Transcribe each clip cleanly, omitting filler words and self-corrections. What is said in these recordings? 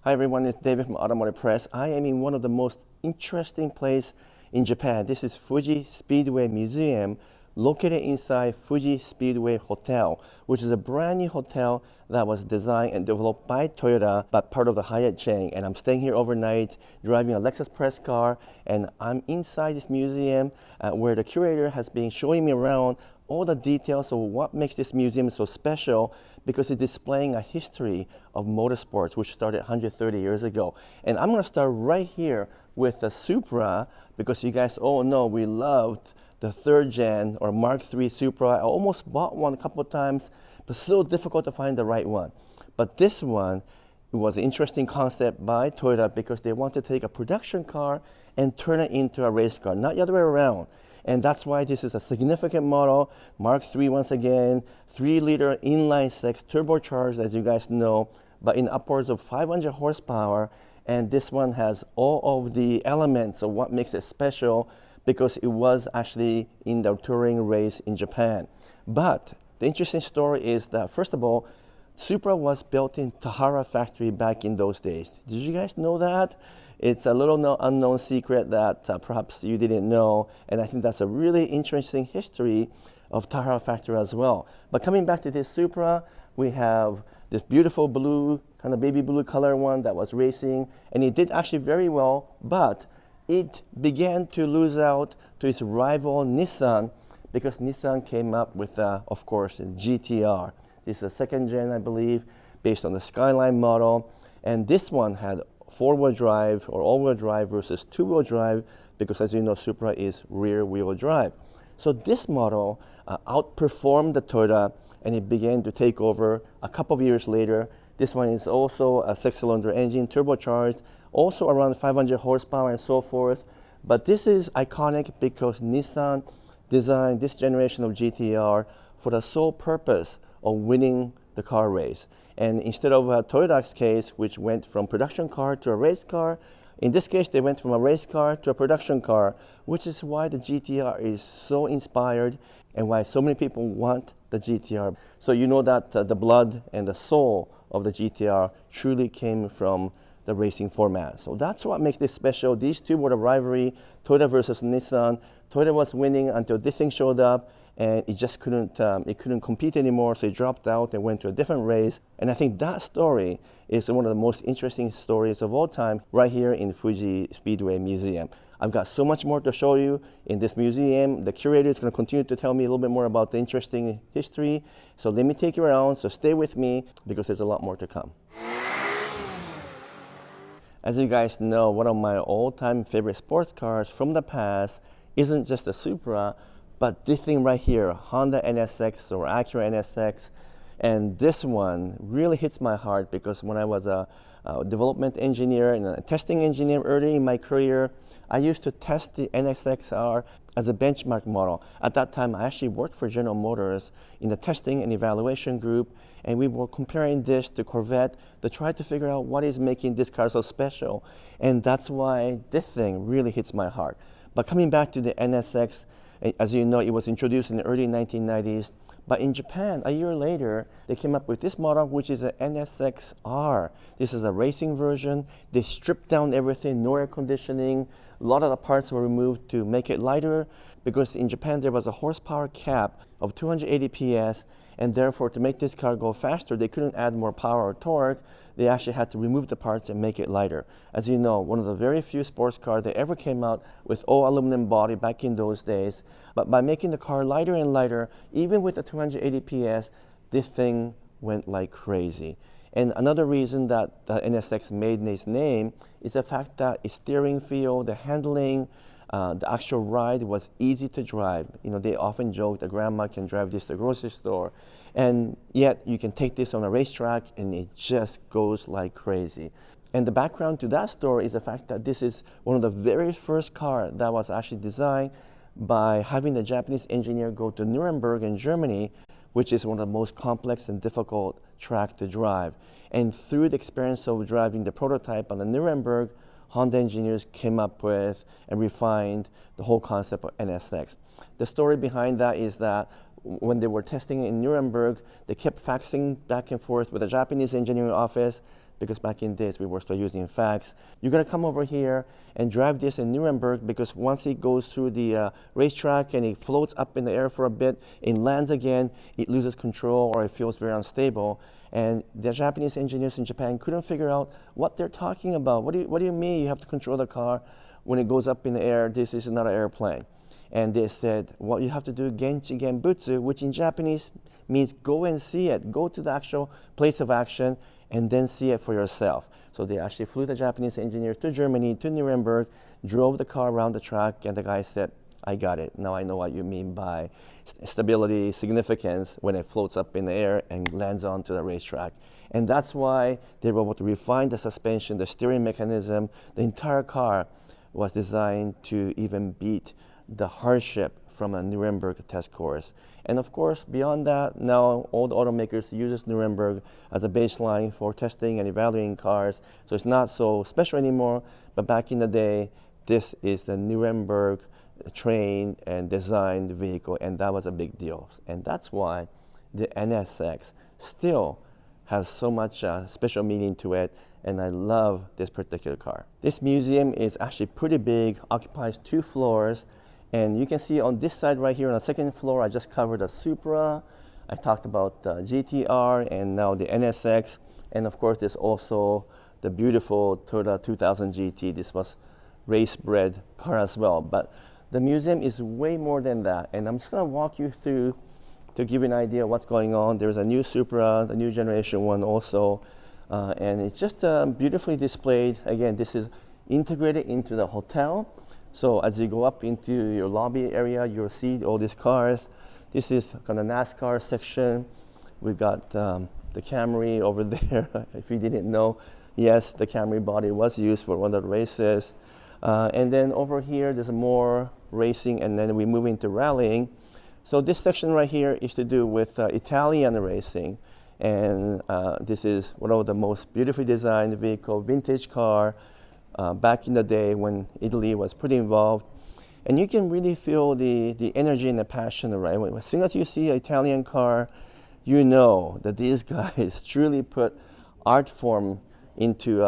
Hi everyone, it's David from Automotive Press. I am in one of the most interesting places in Japan. This is Fuji Speedway Museum, located inside Fuji Speedway Hotel, which is a brand new hotel that was designed and developed by Toyota, but part of the Hyatt chain. And I'm staying here overnight, driving a Lexus press car, and I'm inside this museum where the curator has been showing me around all the details of what makes this museum so special, because it's displaying a history of motorsports which started 130 years ago. And I'm going to start right here with the Supra, because you guys all know we loved the third gen or Mark III Supra. I almost bought one a couple of times, but so difficult to find the right one. But this one, it was an interesting concept by Toyota because they want to take a production car and turn it into a race car, not the other way around. And that's why this is a significant model. Mark III, once again, 3-liter inline-six turbocharged, as you guys know, but in upwards of 500 horsepower. And this one has all of the elements of what makes it special, because it was actually in the touring race in Japan. But the interesting story is that, first of all, Supra was built in Tahara factory back in those days. Did you guys know that? It's a little unknown secret that perhaps you didn't know, and I think that's a really interesting history of Tahara factory as well. But coming back to this Supra, we have this beautiful blue, kind of baby blue color one that was racing, and it did actually very well, but it began to lose out to its rival Nissan, because Nissan came up with, of course, GT-R. This is a second gen, I believe, based on the Skyline model, and this one had four-wheel drive or all-wheel drive versus two-wheel drive, because as you know, Supra is rear-wheel drive. So this model outperformed the Toyota, and it began to take over a couple of years later. This one is also a 6-cylinder engine, turbocharged, also around 500 horsepower and so forth. But this is iconic because Nissan designed this generation of GT-R for the sole purpose of winning the car race. And instead of Toyota's case, which went from production car to a race car, in this case they went from a race car to a production car, which is why the GT-R is so inspired and why so many people want the GT-R. So you know that the blood and the soul of the GT-R truly came from the racing format. So that's what makes this special. These two were the rivalry, Toyota versus Nissan. Toyota was winning until this thing showed up, and it just couldn't compete anymore, so it dropped out and went to a different race. And I think that story is one of the most interesting stories of all time right here in Fuji Speedway Museum. I've got so much more to show you in this museum. The curator is going to continue to tell me a little bit more about the interesting history. So let me take you around, so stay with me because there's a lot more to come. As you guys know, one of my all-time favorite sports cars from the past isn't just the Supra, but this thing right here, Honda NSX or Acura NSX. And this one really hits my heart because when I was a development engineer and a testing engineer early in my career, I used to test the NSX-R as a benchmark model. At that time, I actually worked for General Motors in the testing and evaluation group, and we were comparing this to Corvette to try to figure out what is making this car so special. And that's why this thing really hits my heart. But coming back to the NSX, as you know, it was introduced in the early 1990s. But in Japan, a year later, they came up with this model, which is an NSX-R. This is a racing version. They stripped down everything, no air conditioning. A lot of the parts were removed to make it lighter, because in Japan there was a horsepower cap of 280 PS, and therefore to make this car go faster, they couldn't add more power or torque. They actually had to remove the parts and make it lighter. As you know, one of the very few sports cars that ever came out with all aluminum body back in those days. But by making the car lighter and lighter, even with the 280 PS, this thing went like crazy. And another reason that the NSX made its name is the fact that its steering feel, the handling, the actual ride was easy to drive. You know, they often joke that grandma can drive this to the grocery store, and yet you can take this on a racetrack and it just goes like crazy. And the background to that story is the fact that this is one of the very first cars that was actually designed by having the Japanese engineer go to Nuremberg in Germany, which is one of the most complex and difficult track to drive. And through the experience of driving the prototype on the Nuremberg, Honda engineers came up with and refined the whole concept of NSX. The story behind that is that when they were testing in Nuremberg, they kept faxing back and forth with the Japanese engineering office because back in days we were still using fax. You got to come over here and drive this in Nuremberg, because once it goes through the racetrack and it floats up in the air for a bit, it lands again, it loses control or it feels very unstable. And the Japanese engineers in Japan couldn't figure out what they're talking about. What do you mean you have to control the car when it goes up in the air? This is not an airplane. And they said, what you have to do, genchi genbutsu, which in Japanese means go and see it. Go to the actual place of action and then see it for yourself. So they actually flew the Japanese engineers to Germany, to Nuremberg, drove the car around the track, and the guy said, I got it. Now I know what you mean by stability, significance when it floats up in the air and lands onto the racetrack. And that's why they were able to refine the suspension, the steering mechanism. The entire car was designed to even beat the hardship from a Nuremberg test course. And of course, beyond that, now all the automakers use Nuremberg as a baseline for testing and evaluating cars. So it's not so special anymore, but back in the day, this is the Nuremberg trained and designed vehicle, and that was a big deal. And that's why the NSX still has so much special meaning to it, and I love this particular car. This museum is actually pretty big, occupies 2 floors, and you can see on this side right here on the 2nd floor, I just covered the Supra, I talked about the GT-R, and now the NSX, and of course there's also the beautiful Toyota 2000 GT. This was race-bred car as well, but the museum is way more than that, and I'm just going to walk you through to give you an idea of what's going on. There's a new Supra, the new generation one also, and it's just beautifully displayed. Again, this is integrated into the hotel, so as you go up into your lobby area, you'll see all these cars. This is kind of NASCAR section. We've got the Camry over there. If you didn't know, yes, the Camry body was used for one of the races. And then over here, there's more racing, and then we move into rallying. So this section right here is to do with Italian racing. And this is one of the most beautifully designed vehicle, vintage car, back in the day when Italy was pretty involved. And you can really feel the energy and the passion, right? As soon as you see an Italian car, you know that these guys truly put art form into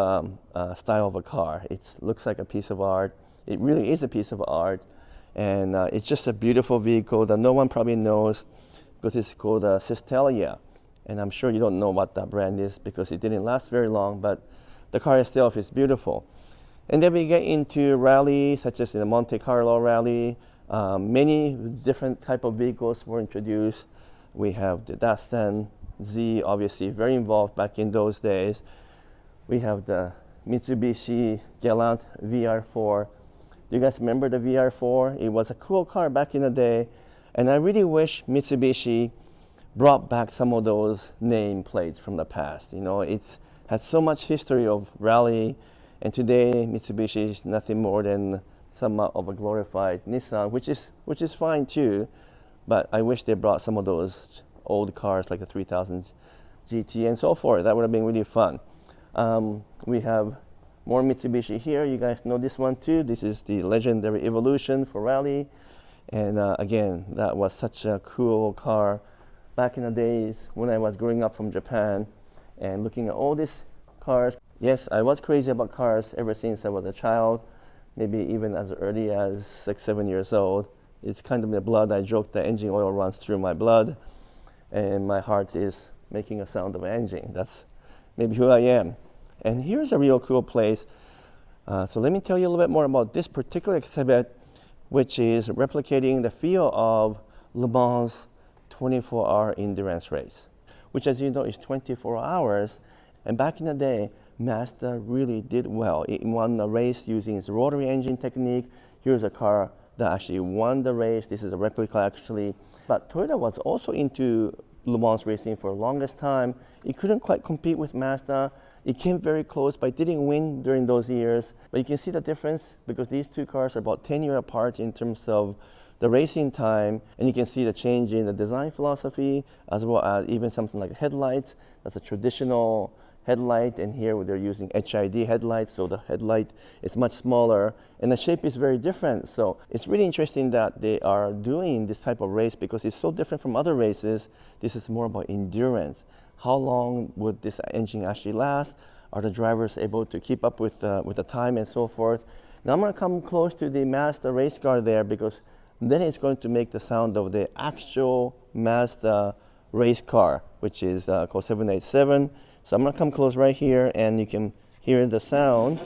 style of a car. It looks like a piece of art. It really is a piece of art, and it's just a beautiful vehicle that no one probably knows, because it's called Cistelia, and I'm sure you don't know what that brand is because it didn't last very long, but the car itself is beautiful. And then we get into rally, such as in the Monte Carlo rally. Many different type of vehicles were introduced. We have the Datsun Z, obviously very involved back in those days. We have the Mitsubishi Galant VR4. Do you guys remember the VR4? It was a cool car back in the day, and I really wish Mitsubishi brought back some of those name plates from the past. You know, it's has so much history of rally, and today Mitsubishi is nothing more than somewhat of a glorified Nissan, which is fine too, but I wish they brought some of those old cars like the 3000 GT and so forth. That would have been really fun. We have more Mitsubishi here. You guys know this one too. This is the legendary Evolution for rally. And again, that was such a cool car back in the days when I was growing up from Japan and looking at all these cars. Yes, I was crazy about cars ever since I was a child, maybe even as early as 6, 7 years old. It's kind of in the blood. I joke that engine oil runs through my blood, and my heart is making a sound of an engine. That's maybe who I am. And here's a real cool place. So let me tell you a little bit more about this particular exhibit, which is replicating the feel of Le Mans 24-hour endurance race, which, as you know, is 24 hours. And back in the day, Mazda really did well. It won the race using its rotary engine technique. Here's a car that actually won the race. This is a replica, actually. But Toyota was also into Le Mans racing for the longest time. It couldn't quite compete with Mazda. It came very close, but it didn't win during those years. But you can see the difference because these two cars are about 10 years apart in terms of the racing time, and you can see the change in the design philosophy, as well as even something like headlights. That's a traditional headlight, and here they're using HID headlights, so the headlight is much smaller, and the shape is very different. So it's really interesting that they are doing this type of race because it's so different from other races. This is more about endurance. How long would this engine actually last? Are the drivers able to keep up with the time and so forth? Now I'm going to come close to the Mazda race car there, because then it's going to make the sound of the actual Mazda race car, which is called 787. So I'm going to come close right here, and you can hear the sound.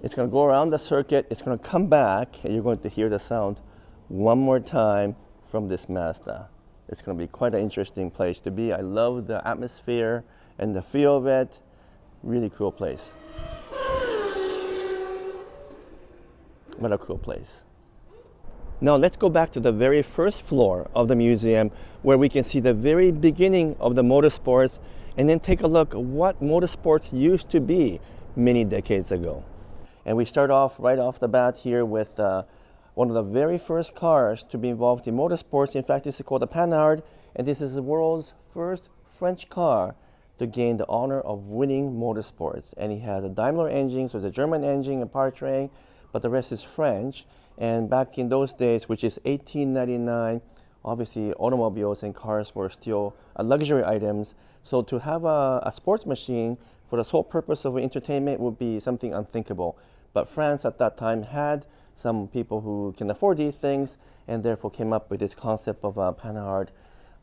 It's going to go around the circuit, it's going to come back, and you're going to hear the sound one more time from this Mazda. It's going to be quite an interesting place to be. I love the atmosphere and the feel of it. Really cool place. What a cool place. Now let's go back to the very first floor of the museum, where we can see the very beginning of the motorsports, and then take a look at what motorsports used to be many decades ago. And we start off right off the bat here with one of the very first cars to be involved in motorsports. In fact, this is called the Panhard, and this is the world's first French car to gain the honor of winning motorsports. And it has a Daimler engine, so it's a German engine and powertrain, but the rest is French. And back in those days, which is 1899, obviously automobiles and cars were still luxury items. So to have a sports machine for the sole purpose of entertainment would be something unthinkable. But France at that time had some people who can afford these things, and therefore came up with this concept of a Panhard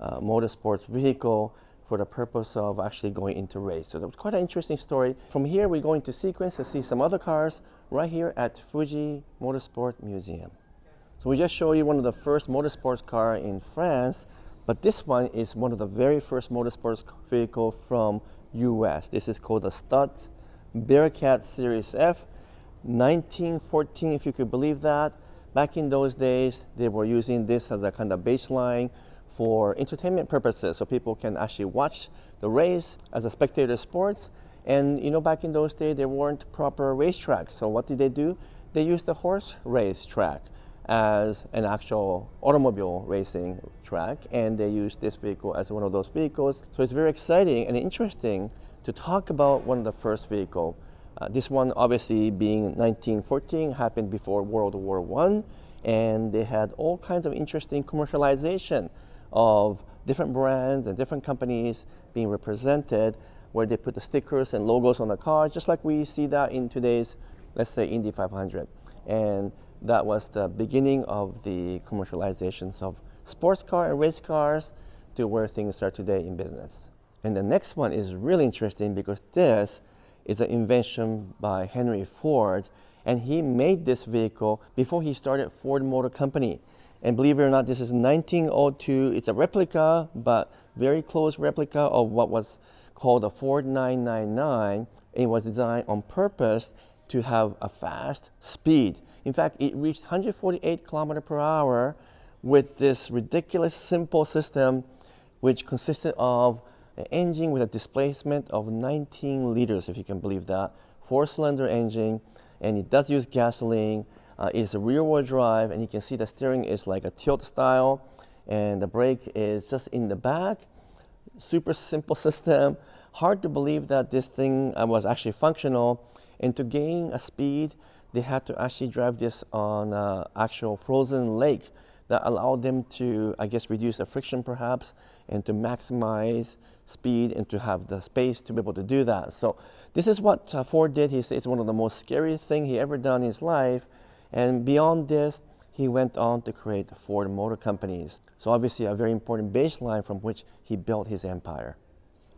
motorsports vehicle for the purpose of actually going into race. So that was quite an interesting story. From here, we're going to sequence to see some other cars right here at Fuji Motorsports Museum. So we just showed you one of the first motorsports car in France, but this one is one of the very first motorsports vehicle from US. This is called the Stutz Bearcat Series F, 1914, if you could believe that. Back in those days, they were using this as a kind of baseline for entertainment purposes, so people can actually watch the race as a spectator sports. And you know, back in those days, there weren't proper racetracks. So what did they do? They used the horse race track as an actual automobile racing track, and they used this vehicle as one of those vehicles. So it's very exciting and interesting to talk about one of the first vehicles. This one, obviously being 1914, happened before World War I, and they had all kinds of interesting commercialization of different brands and different companies being represented, where they put the stickers and logos on the car, just like we see that in today's, let's say, Indy 500. And that was the beginning of the commercializations of sports car and race cars to where things are today in business. And the next one is really interesting, because this is an invention by Henry Ford, and he made this vehicle before he started Ford Motor Company. And believe it or not, this is 1902. It's a replica, but very close replica of what was called a Ford 999. It was designed on purpose to have a fast speed. In fact, it reached 148 kilometers per hour with this ridiculous simple system, which consisted of an engine with a displacement of 19 liters, if you can believe that, 4-cylinder engine, and it does use gasoline. It's a rear-wheel drive, and you can see the steering is like a tilt style, and the brake is just in the back. Super simple system. Hard to believe that this thing was actually functional. And to gain a speed, they had to actually drive this on an actual frozen lake that allowed them to, I guess, reduce the friction perhaps, and to maximize speed and to have the space to be able to do that. So this is what Ford did. He says it's one of the most scary things he ever done in his life. And beyond this, he went on to create Ford Motor Companies. So obviously a very important baseline from which he built his empire.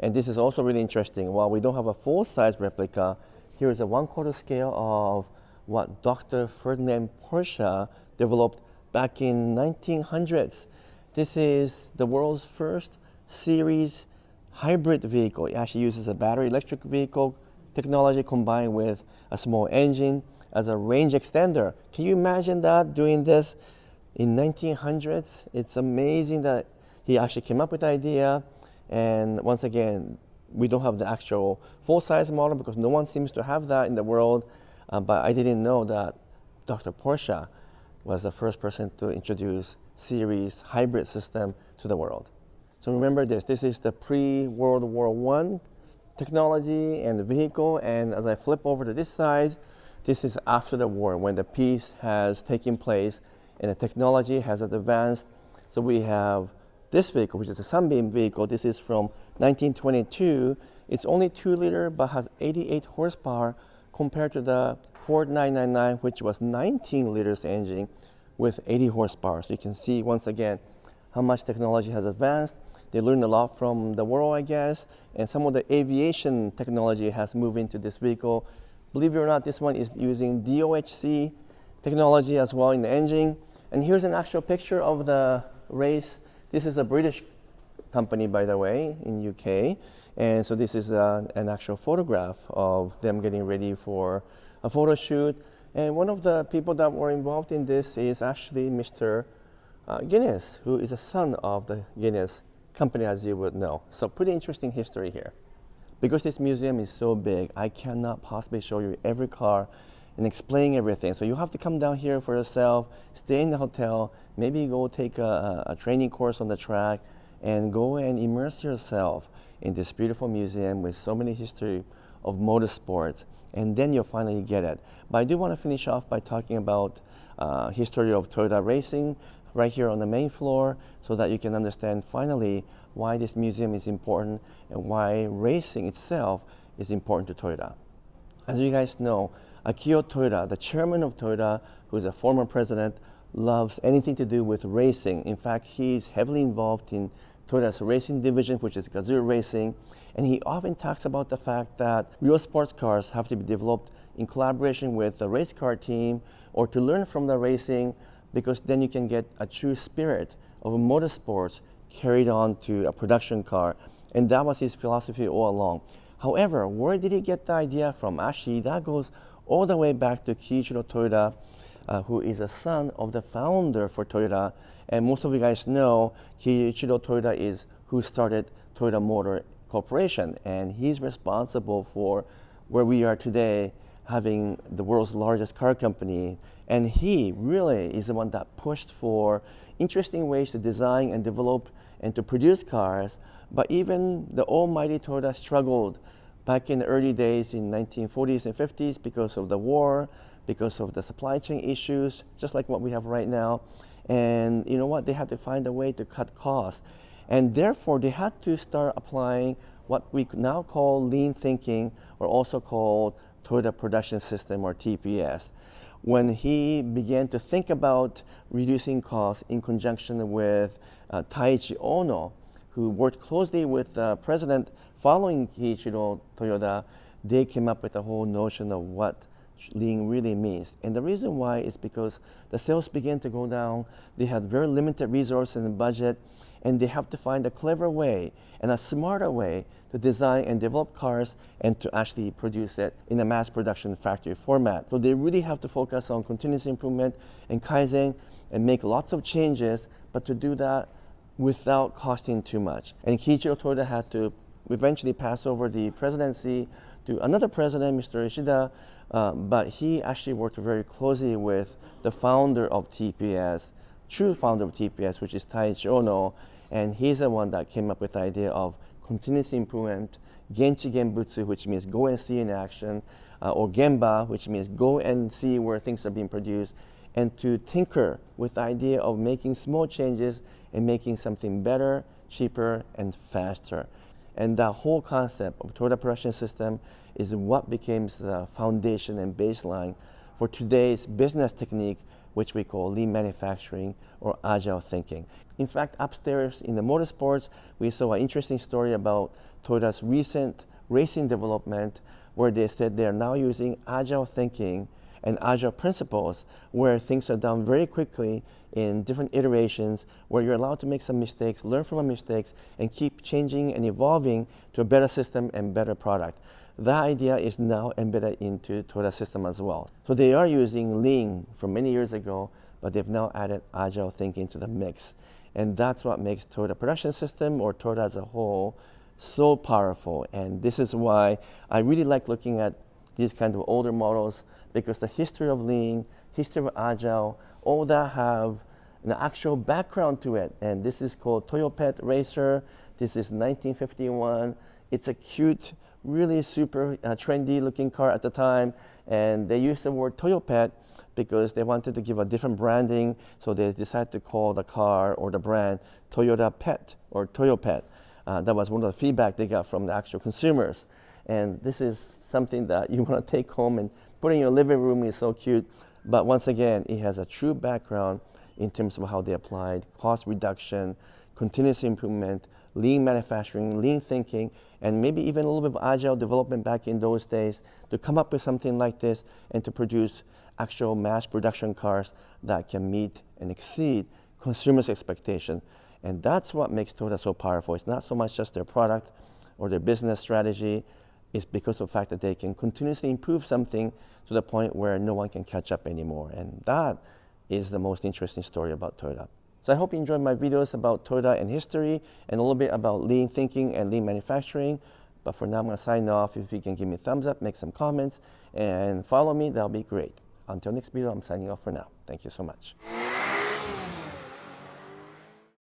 And this is also really interesting. While we don't have a full-size replica, here is a 1/4 scale of what Dr. Ferdinand Porsche developed back in 1900s. This is the world's first series hybrid vehicle. It actually uses a battery electric vehicle technology combined with a small engine as a range extender. Can you imagine that, doing this in 1900s? It's amazing that he actually came up with the idea. And once again, we don't have the actual full-size model because no one seems to have that in the world. But I didn't know that Dr. Porsche was the first person to introduce series hybrid system to the world. So remember this. This is the pre-World War I technology and the vehicle. And as I flip over to this side, this is after the war, when the peace has taken place and the technology has advanced. So we have this vehicle, which is a Sunbeam vehicle. This is from 1922. It's only 2 liter, but has 88 horsepower compared to the Ford 999, which was 19 liters engine with 80 horsepower. So you can see once again how much technology has advanced. They learned a lot from the world, I guess, and some of the aviation technology has moved into this vehicle. Believe it or not, this one is using DOHC technology as well in the engine. And here's an actual picture of the race. This is a British company, by the way, in UK. And so this is an actual photograph of them getting ready for a photo shoot. And one of the people that were involved in this is actually Mr. Guinness, who is a son of the Guinness company, as you would know. So pretty interesting history here. Because this museum is so big, I cannot possibly show you every car and explain everything. So you have to come down here for yourself, stay in the hotel, maybe go take a training course on the track, and go and immerse yourself in this beautiful museum with so many history of motorsports, and then you'll finally get it. But I do want to finish off by talking about history of Toyota racing right here on the main floor, so that you can understand finally why this museum is important and why racing itself is important to Toyota. As you guys know, Akio Toyoda, the chairman of Toyota, who is a former president, loves anything to do with racing. In fact, he's heavily involved in Toyota's racing division, which is Gazoo Racing, and he often talks about the fact that real sports cars have to be developed in collaboration with the race car team, or to learn from the racing, because then you can get a true spirit of motorsports carried on to a production car. And that was his philosophy all along. However, where did he get the idea from? Actually, that goes all the way back to Kiichiro Toyoda, who is a son of the founder for Toyota. And most of you guys know Kiichiro Toyoda is who started Toyota Motor Corporation, and he's responsible for where we are today, having the world's largest car company. And he really is the one that pushed for interesting ways to design and develop and to produce cars. But even the almighty Toyota struggled back in the early days in 1940s and 50s because of the war, because of the supply chain issues, just like what we have right now. And you know what? They had to find a way to cut costs. And therefore, they had to start applying what we now call lean thinking, or also called Toyota Production System, or TPS. When he began to think about reducing costs in conjunction with Taiichi Ohno, who worked closely with the president following Kiichiro Toyoda, they came up with a whole notion of what lean really means. And the reason why is because the sales began to go down, they had very limited resources and budget, and they have to find a clever way and a smarter way to design and develop cars and to actually produce it in a mass production factory format. So they really have to focus on continuous improvement and Kaizen and make lots of changes, but to do that without costing too much. And Kiichiro Toyoda had to eventually pass over the presidency to another president, Mr. Ishida, but he actually worked very closely with the founder of TPS, true founder of TPS, which is Taiichi Ohno, and he's the one that came up with the idea of continuous improvement, Genchi Genbutsu, which means go and see in action, or Genba, which means go and see where things are being produced, and to tinker with the idea of making small changes and making something better, cheaper, and faster. And that whole concept of Toyota Production System is what became the foundation and baseline for today's business technique, which we call lean manufacturing or agile thinking. In fact, upstairs in the motorsports, we saw an interesting story about Toyota's recent racing development, where they said they are now using agile thinking and agile principles, where things are done very quickly in different iterations, where you're allowed to make some mistakes, learn from the mistakes, and keep changing and evolving to a better system and better product. That idea is now embedded into Toyota system as well. So they are using lean from many years ago, but they've now added agile thinking to the mix. And that's what makes Toyota Production System, or Toyota as a whole, so powerful. And this is why I really like looking at these kind of older models, because the history of lean, history of agile, all that have an actual background to it. And this is called Toyopet Racer. This is 1951. It's a cute really super trendy looking car at the time, and they used the word Toyopet because they wanted to give a different branding, so they decided to call the car or the brand Toyota Pet or Toyopet. That was one of the feedback they got from the actual consumers. And this is something that you want to take home and put in your living room. Is so cute. But once again, it has a true background in terms of how they applied cost reduction, continuous improvement, lean manufacturing, lean thinking, and maybe even a little bit of agile development back in those days to come up with something like this and to produce actual mass production cars that can meet and exceed consumers' expectation. And that's what makes Toyota so powerful. It's not so much just their product or their business strategy. It's because of the fact that they can continuously improve something to the point where no one can catch up anymore. And that is the most interesting story about Toyota. So I hope you enjoyed my videos about Toyota and history and a little bit about lean thinking and lean manufacturing. But for now, I'm going to sign off. If you can give me a thumbs up, make some comments, and follow me, that'll be great. Until next video, I'm signing off for now. Thank you so much.